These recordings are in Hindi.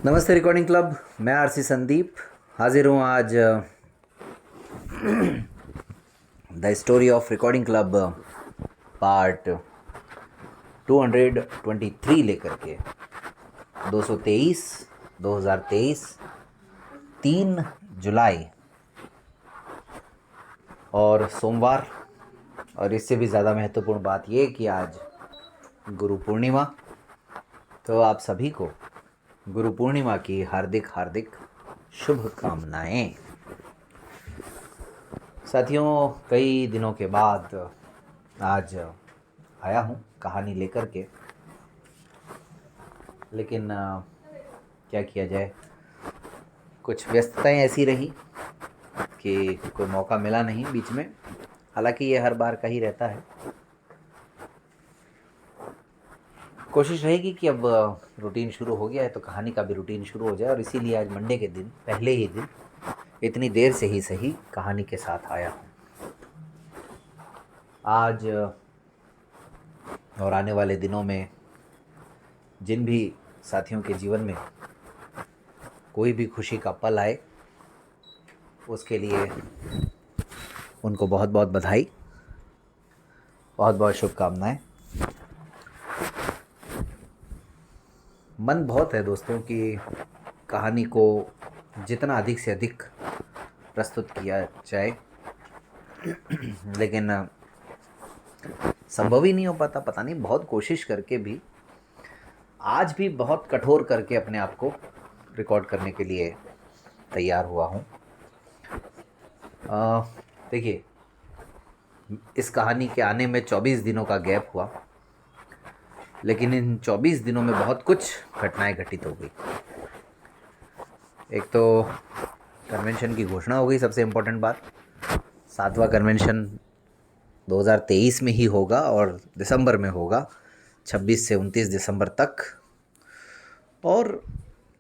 नमस्ते रिकॉर्डिंग क्लब, मैं आरसी संदीप हाजिर हूँ आज the story of recording club part 223 लेकर के 223 2023 3 जुलाई और सोमवार। और इससे भी ज़्यादा महत्वपूर्ण बात ये कि आज गुरु पूर्णिमा। तो आप सभी को गुरु पूर्णिमा की हार्दिक हार्दिक शुभकामनाएं। साथियों, कई दिनों के बाद आज आया हूँ कहानी लेकर के, लेकिन क्या किया जाए, कुछ व्यस्तताएं ऐसी रही कि कोई मौका मिला नहीं बीच में। हालांकि ये हर बार का ही रहता है। कोशिश रहेगी कि अब रूटीन शुरू हो गया है तो कहानी का भी रूटीन शुरू हो जाए, और इसीलिए आज मंडे के दिन, पहले ही दिन, इतनी देर से ही सही, कहानी के साथ आया हूँ। आज और आने वाले दिनों में जिन भी साथियों के जीवन में कोई भी खुशी का पल आए, उसके लिए उनको बहुत बहुत बधाई, बहुत बहुत शुभकामनाएं। मन बहुत है दोस्तों कि कहानी को जितना अधिक से अधिक प्रस्तुत किया जाए, लेकिन संभव ही नहीं हो पाता। पता नहीं, बहुत कोशिश करके भी आज भी बहुत कठोर करके अपने आप को रिकॉर्ड करने के लिए तैयार हुआ हूँ। देखिए, इस कहानी के आने में 24 दिनों का गैप हुआ, लेकिन इन 24 दिनों में बहुत कुछ घटनाएं घटित हो गई। एक तो कन्वेंशन की घोषणा हो गई, सबसे इम्पोर्टेंट बात। 7वां कन्वेंशन 2023 में ही होगा और दिसंबर में होगा, 26 से 29 दिसंबर तक। और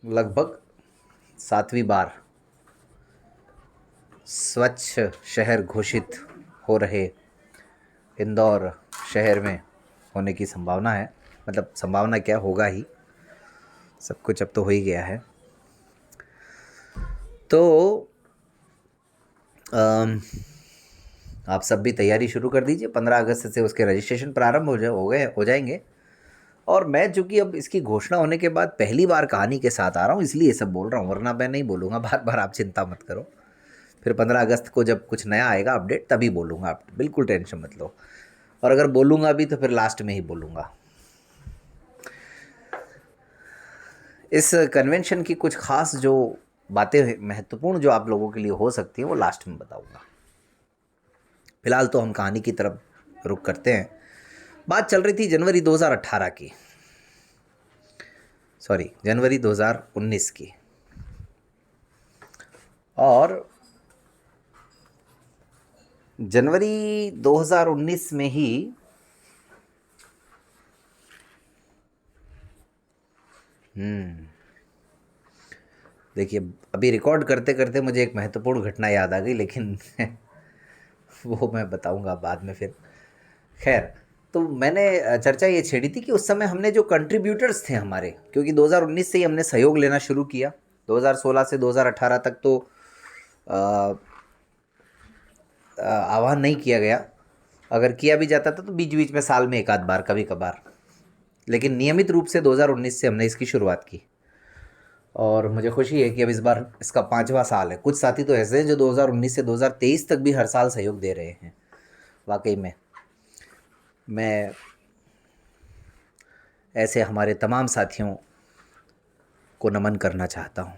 लगभग 7वीं बार स्वच्छ शहर घोषित हो रहे इंदौर शहर में होने की संभावना है। मतलब संभावना क्या, होगा ही, सब कुछ अब तो हो ही गया है। तो आप सब भी तैयारी शुरू कर दीजिए। 15 अगस्त से उसके रजिस्ट्रेशन प्रारंभ हो जाएंगे। और मैं चूँकि अब इसकी घोषणा होने के बाद पहली बार कहानी के साथ आ रहा हूँ, इसलिए सब बोल रहा हूँ, वरना मैं नहीं बोलूँगा बार बार। आप चिंता मत करो, फिर 15 अगस्त को जब कुछ नया आएगा अपडेट तभी बोलूँगा, आप बिल्कुल टेंशन मत लो। और अगर बोलूँगा भी तो फिर लास्ट में ही बोलूँगा। इस कन्वेंशन की कुछ खास जो बातें महत्वपूर्ण जो आप लोगों के लिए हो सकती हैं, वो लास्ट में बताऊँगा। फिलहाल तो हम कहानी की तरफ रुख करते हैं। बात चल रही थी जनवरी 2018 की, सॉरी जनवरी 2019 की। और जनवरी 2019 में ही देखिए, अभी रिकॉर्ड करते करते मुझे एक महत्वपूर्ण घटना याद आ गई, लेकिन वो मैं बताऊंगा बाद में फिर। खैर, तो मैंने चर्चा ये छेड़ी थी कि उस समय हमने जो कंट्रीब्यूटर्स थे हमारे, क्योंकि 2019 से ही हमने सहयोग लेना शुरू किया। 2016 से 2018 तक तो आह्वान नहीं किया गया। अगर किया भी जाता था तो बीच बीच में साल में एक आध बार, कभी कभार, लेकिन नियमित रूप से 2019 से हमने इसकी शुरुआत की। और मुझे खुशी है कि अब इस बार इसका 5वां साल है। कुछ साथी तो ऐसे हैं जो 2019 से 2023 तक भी हर साल सहयोग दे रहे हैं। वाकई में मैं ऐसे हमारे तमाम साथियों को नमन करना चाहता हूँ,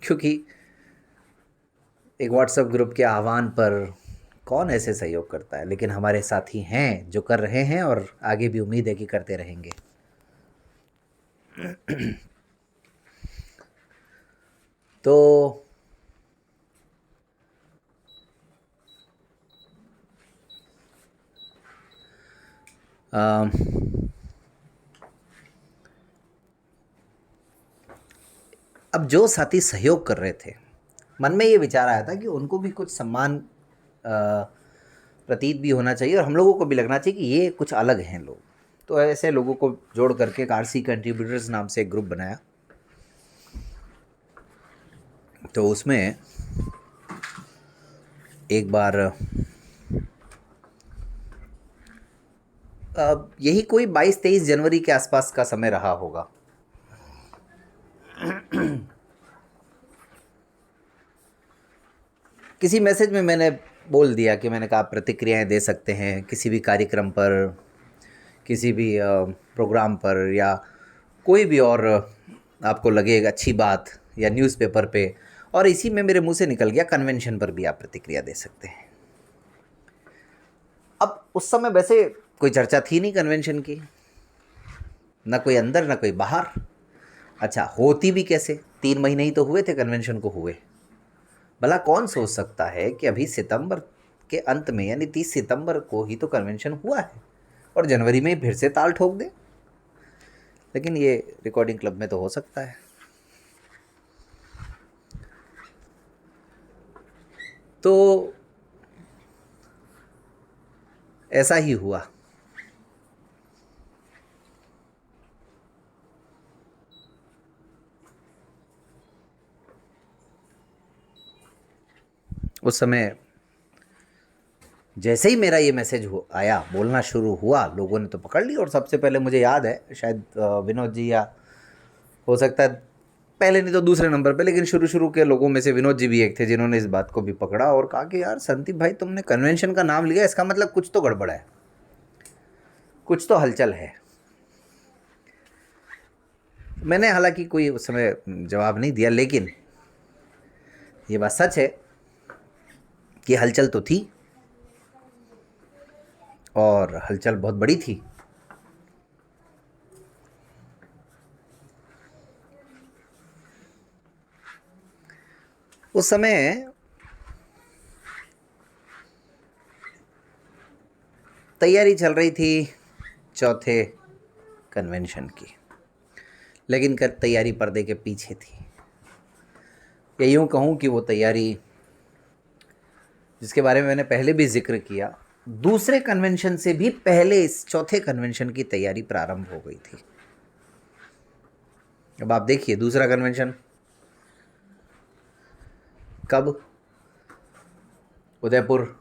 क्योंकि एक व्हाट्सएप ग्रुप के आह्वान पर कौन ऐसे सहयोग करता है, लेकिन हमारे साथी हैं जो कर रहे हैं और आगे भी उम्मीद है कि करते रहेंगे। तो अब जो साथी सहयोग कर रहे थे, मन में ये विचार आया था कि उनको भी कुछ सम्मान प्रतीत भी होना चाहिए और हम लोगों को भी लगना चाहिए कि ये कुछ अलग हैं लोग। तो ऐसे लोगों को जोड़ करके एक आरसी कंट्रीब्यूटर्स नाम से एक ग्रुप बनाया। तो उसमें एक बार यही कोई 22-23 जनवरी के आसपास का समय रहा होगा। किसी मैसेज में मैंने बोल दिया कि मैंने कहा आप प्रतिक्रियाएं दे सकते हैं किसी भी कार्यक्रम पर, किसी भी प्रोग्राम पर, या कोई भी और आपको लगे अच्छी बात, या न्यूज़पेपर पे। और इसी में मेरे मुंह से निकल गया कन्वेंशन पर भी आप प्रतिक्रिया दे सकते हैं। अब उस समय वैसे कोई चर्चा थी नहीं कन्वेंशन की, ना कोई अंदर ना कोई बाहर। अच्छा, होती भी कैसे, 3 महीने ही तो हुए थे कन्वेंशन को हुए। भला कौन सोच सकता है कि अभी सितंबर के अंत में यानी 30 सितंबर को ही तो कन्वेंशन हुआ है और जनवरी में फिर से ताल ठोक दे। लेकिन ये रिकॉर्डिंग क्लब में तो हो सकता है। तो ऐसा ही हुआ। उस समय जैसे ही मेरा ये मैसेज आया, बोलना शुरू हुआ, लोगों ने तो पकड़ ली। और सबसे पहले मुझे याद है शायद विनोद जी, या हो सकता है पहले नहीं तो दूसरे नंबर पे, लेकिन शुरू शुरू के लोगों में से विनोद जी भी एक थे जिन्होंने इस बात को भी पकड़ा और कहा कि यार संदीप भाई, तुमने कन्वेंशन का नाम लिया, इसका मतलब कुछ तो गड़बड़ है, कुछ तो हलचल है। मैंने हालांकि कोई उस समय जवाब नहीं दिया, लेकिन ये बात सच है कि हलचल तो थी और हलचल बहुत बड़ी थी। उस समय तैयारी चल रही थी चौथे कन्वेंशन की, लेकिन तैयारी पर्दे के पीछे थी। या यूँ कहूँ कि वो तैयारी जिसके बारे में मैंने पहले भी जिक्र किया, दूसरे कन्वेंशन से भी पहले इस चौथे कन्वेंशन की तैयारी प्रारंभ हो गई थी। अब आप देखिए, दूसरा कन्वेंशन कब? उदयपुर,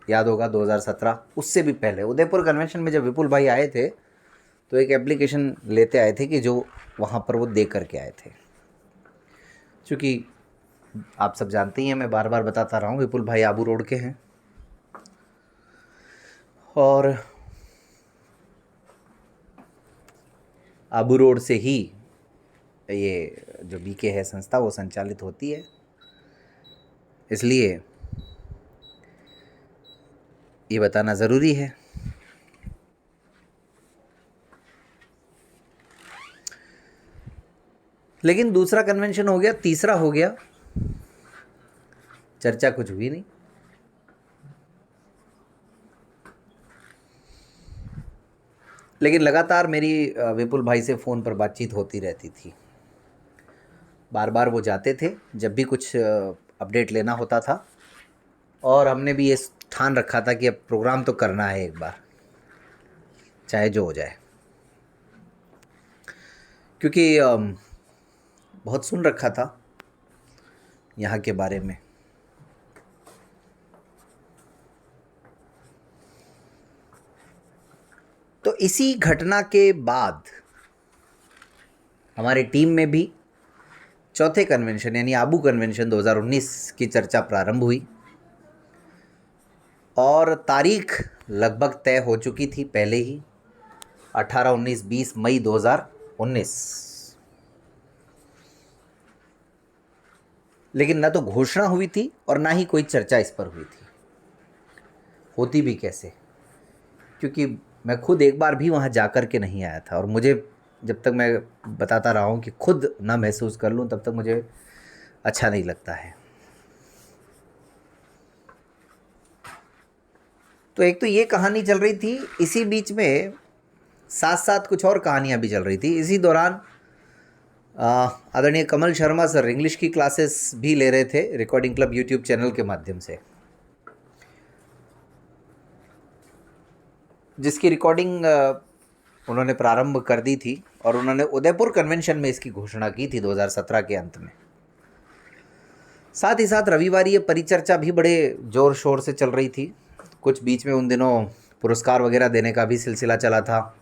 याद होगा 2017। उससे भी पहले उदयपुर कन्वेंशन में जब विपुल भाई आए थे तो एक एप्लीकेशन लेते आए थे कि जो वहाँ पर वो दे करके आए थे। क्योंकि आप सब जानते ही हैं, मैं बार बार बताता रहा हूँ, विपुल भाई आबू रोड के हैं और आबू रोड से ही ये जो बीके है संस्था वो संचालित होती है। इसलिए ये बताना ज़रूरी है। लेकिन दूसरा कन्वेंशन हो गया, तीसरा हो गया, चर्चा कुछ हुई नहीं। लेकिन लगातार मेरी विपुल भाई से फ़ोन पर बातचीत होती रहती थी। बार बार वो जाते थे जब भी कुछ अपडेट लेना होता था, और हमने भी ये ठान रखा था कि अब प्रोग्राम तो करना है एक बार, चाहे जो हो जाए। क्योंकि बहुत सुन रखा था यहाँ के बारे में। तो इसी घटना के बाद हमारी टीम में भी चौथे कन्वेंशन यानी आबू कन्वेंशन 2019 की चर्चा प्रारंभ हुई और तारीख लगभग तय हो चुकी थी पहले ही, 18, 19, 20 मई 2019। लेकिन ना तो घोषणा हुई थी और ना ही कोई चर्चा इस पर हुई थी। होती भी कैसे, क्योंकि मैं खुद एक बार भी वहाँ जा कर के नहीं आया था और मुझे, जब तक मैं बताता रहा हूँ कि खुद ना महसूस कर लूँ तब तक मुझे अच्छा नहीं लगता है। तो एक तो ये कहानी चल रही थी, इसी बीच में साथ साथ कुछ और कहानियाँ भी चल रही थी। इसी दौरान आदरणीय कमल शर्मा सर इंग्लिश की क्लासेस भी ले रहे थे रिकॉर्डिंग क्लब यूट्यूब चैनल के माध्यम से। जिसकी रिकॉर्डिंग उन्होंने प्रारंभ कर दी थी और उन्होंने उदयपुर कन्वेंशन में इसकी घोषणा की थी 2017 के अंत में। साथ ही साथ रविवार ये परिचर्चा भी बड़े ज़ोर शोर से चल रही थी। कुछ बीच में उन दिनों पुरस्कार वगैरह देने का भी सिलसिला चला था,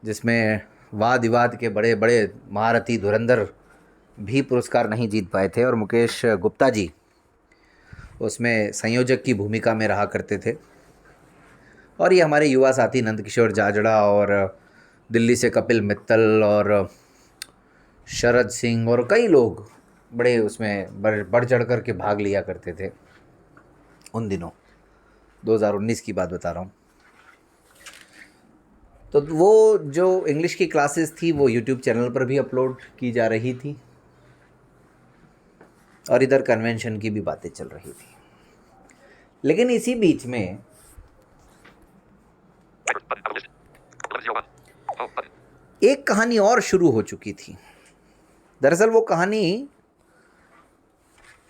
जिसमें वाद विवाद के बड़े बड़े महारथी धुरंधर भी पुरस्कार नहीं जीत पाए थे और मुकेश गुप्ता जी उसमें संयोजक की भूमिका में रहा करते थे। और ये हमारे युवा साथी नंदकिशोर जाजड़ा और दिल्ली से कपिल मित्तल और शरद सिंह और कई लोग बड़े उसमें बढ़ चढ़ कर के भाग लिया करते थे उन दिनों। 2019 की बात बता रहा हूँ। तो वो जो इंग्लिश की क्लासेस थी वो यूट्यूब चैनल पर भी अपलोड की जा रही थी और इधर कन्वेंशन की भी बातें चल रही थी। लेकिन इसी बीच में एक कहानी और शुरू हो चुकी थी। दरअसल वो कहानी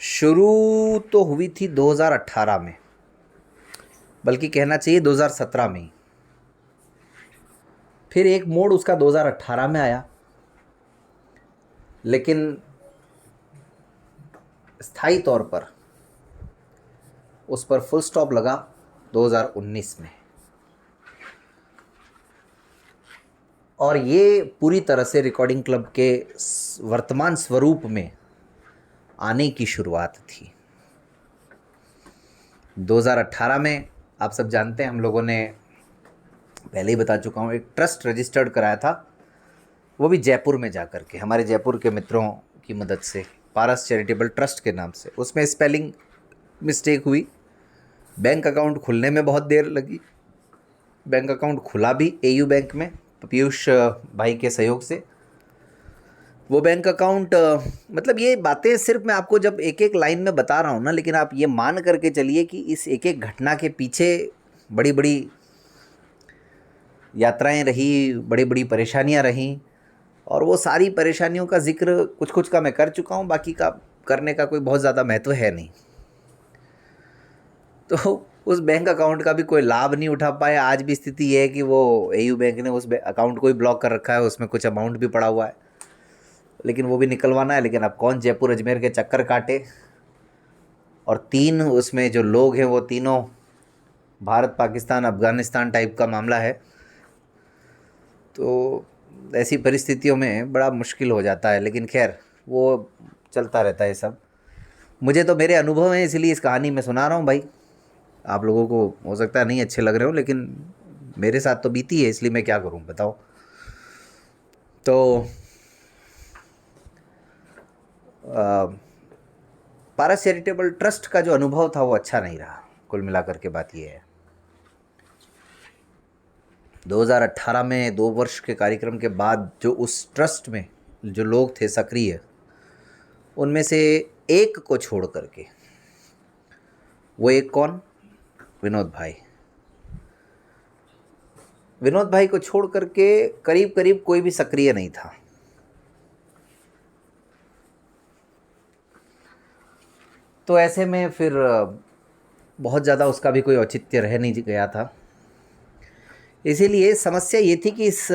शुरू तो हुई थी 2018 में, बल्कि कहना चाहिए 2017 में ही। फिर एक मोड़ उसका 2018 में आया, लेकिन स्थायी तौर पर उस पर फुल स्टॉप लगा 2019 में। और ये पूरी तरह से रिकॉर्डिंग क्लब के वर्तमान स्वरूप में आने की शुरुआत थी। 2018 में आप सब जानते हैं, हम लोगों ने पहले ही बता चुका हूँ, एक ट्रस्ट रजिस्टर्ड कराया था, वो भी जयपुर में जा कर के हमारे जयपुर के मित्रों की मदद से, पारस चैरिटेबल ट्रस्ट के नाम से। उसमें स्पेलिंग मिस्टेक हुई, बैंक अकाउंट खुलने में बहुत देर लगी। बैंक अकाउंट खुला भी एयू बैंक में पीयूष भाई के सहयोग से। वो बैंक अकाउंट मतलब ये बातें सिर्फ मैं आपको जब एक एक लाइन में बता रहा हूँ ना, लेकिन आप ये मान करके चलिए कि इस एक एक घटना के पीछे बड़ी बड़ी यात्राएं रही, बड़ी बड़ी परेशानियां रहीं, और वो सारी परेशानियों का जिक्र कुछ कुछ का मैं कर चुका हूँ, बाकी का करने का कोई बहुत ज़्यादा महत्व है नहीं। तो उस बैंक अकाउंट का भी कोई लाभ नहीं उठा पाया। आज भी स्थिति ये है कि वो एयू बैंक ने उस अकाउंट को ही ब्लॉक कर रखा है, उसमें कुछ अमाउंट भी पड़ा हुआ है, लेकिन वो भी निकलवाना है। लेकिन अब कौन जयपुर अजमेर के चक्कर काटे। और 3 उसमें जो लोग हैं वो तीनों भारत पाकिस्तान अफ़गानिस्तान टाइप का मामला है, तो ऐसी परिस्थितियों में बड़ा मुश्किल हो जाता है। लेकिन खैर वो चलता रहता है सब। मुझे तो मेरे अनुभव हैं, इसलिए इस कहानी में सुना रहा हूँ भाई। आप लोगों को हो सकता है नहीं अच्छे लग रहे हो, लेकिन मेरे साथ तो बीती है, इसलिए मैं क्या करूँ बताओ। तो पारस चैरिटेबल ट्रस्ट का जो अनुभव था वो अच्छा नहीं रहा। कुल मिलाकर के बात ये है, 2018 में 2 वर्ष के कार्यक्रम के बाद जो उस ट्रस्ट में जो लोग थे सक्रिय, उनमें से एक को छोड़ करके, वो एक कौन? विनोद भाई। विनोद भाई को छोड़ करके करीब करीब कोई भी सक्रिय नहीं था। तो ऐसे में फिर बहुत ज़्यादा उसका भी कोई औचित्य रह नहीं गया था। इसीलिए समस्या ये थी कि इस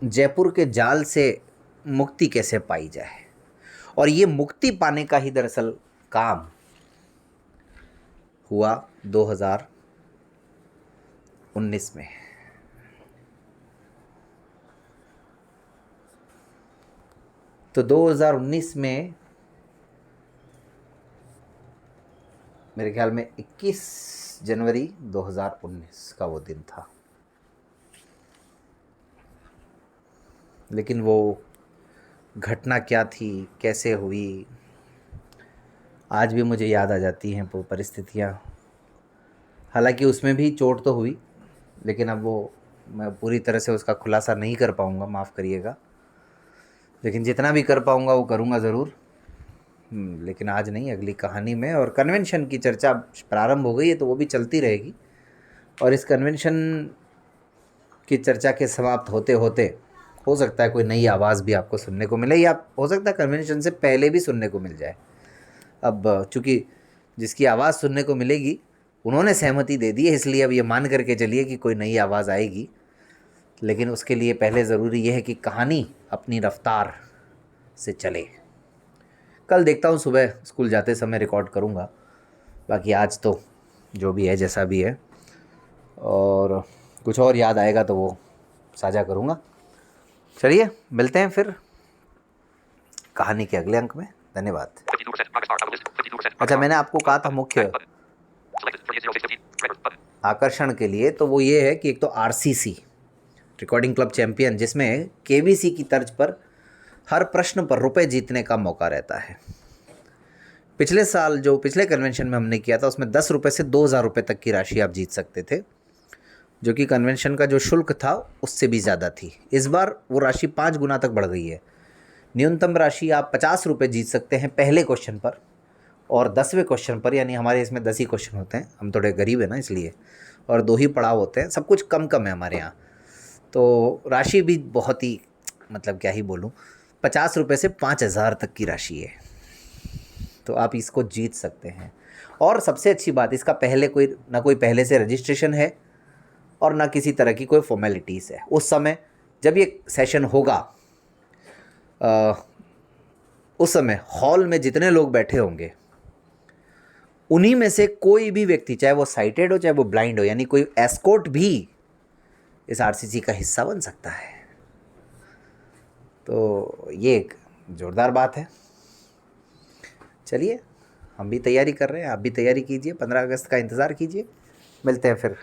जयपुर के जाल से मुक्ति कैसे पाई जाए, और ये मुक्ति पाने का ही दरअसल काम हुआ 2019 में। तो 2019 में मेरे ख्याल में 21 जनवरी 2019 का वो दिन था। लेकिन वो घटना क्या थी, कैसे हुई, आज भी मुझे याद आ जाती हैं वो परिस्थितियाँ। हालांकि उसमें भी चोट तो हुई, लेकिन अब वो मैं पूरी तरह से उसका खुलासा नहीं कर पाऊँगा, माफ़ करिएगा। लेकिन जितना भी कर पाऊँगा वो करूँगा ज़रूर। लेकिन आज नहीं, अगली कहानी में। और कन्वेंशन की चर्चा प्रारंभ हो गई है, तो वो भी चलती रहेगी। और इस कन्वेंशन की चर्चा के समाप्त होते होते हो सकता है कोई नई आवाज़ भी आपको सुनने को मिले, या हो सकता है कन्वेंशन से पहले भी सुनने को मिल जाए। अब चूँकि जिसकी आवाज़ सुनने को मिलेगी उन्होंने सहमति दे दी है, इसलिए अब ये मान करके चलिए कि कोई नई आवाज़ आएगी। लेकिन उसके लिए पहले ज़रूरी ये है कि कहानी अपनी रफ्तार से चले। कल देखता हूँ, सुबह स्कूल जाते समय रिकॉर्ड करूँगा। बाकी आज तो जो भी है जैसा भी है, और कुछ और याद आएगा तो वो साझा करूँगा। चलिए मिलते हैं फिर कहानी के अगले अंक में। धन्यवाद। अच्छा, मैंने आपको कहा था मुख्य आकर्षण के लिए, तो वो ये है कि एक तो आरसीसी रिकॉर्डिंग क्लब चैंपियन, जिसमें केबीसी की तर्ज पर हर प्रश्न पर रुपए जीतने का मौका रहता है। पिछले साल जो पिछले कन्वेंशन में हमने किया था, उसमें 10 रुपये से 2,000 रुपये तक की राशि आप जीत सकते थे, जो कि कन्वेंशन का जो शुल्क था उससे भी ज़्यादा थी। इस बार वो राशि 5 गुना तक बढ़ गई है। न्यूनतम राशि आप 50 रुपये जीत सकते हैं पहले क्वेश्चन पर, और 10वें क्वेश्चन पर, यानी हमारे इसमें 10 ही क्वेश्चन होते हैं, हम थोड़े गरीब हैं ना इसलिए, और 2 ही पड़ाव होते हैं, सब कुछ कम कम है हमारे यहाँ। तो राशि भी बहुत ही, मतलब क्या ही बोलूँ, 50 रुपये से 5,000 तक की राशि है, तो आप इसको जीत सकते हैं। और सबसे अच्छी बात, इसका पहले कोई पहले से रजिस्ट्रेशन है और ना किसी तरह की कोई फॉर्मेलिटीज़ है। उस समय जब ये सेशन होगा, उस समय हॉल में जितने लोग बैठे होंगे, उन्हीं में से कोई भी व्यक्ति, चाहे वो साइटेड हो चाहे वो ब्लाइंड हो, यानी कोई एस्कॉर्ट भी इस आरसीसी का हिस्सा बन सकता है। तो ये एक ज़ोरदार बात है। चलिए, हम भी तैयारी कर रहे हैं, आप भी तैयारी कीजिए, 15 अगस्त का इंतज़ार कीजिए। मिलते हैं फिर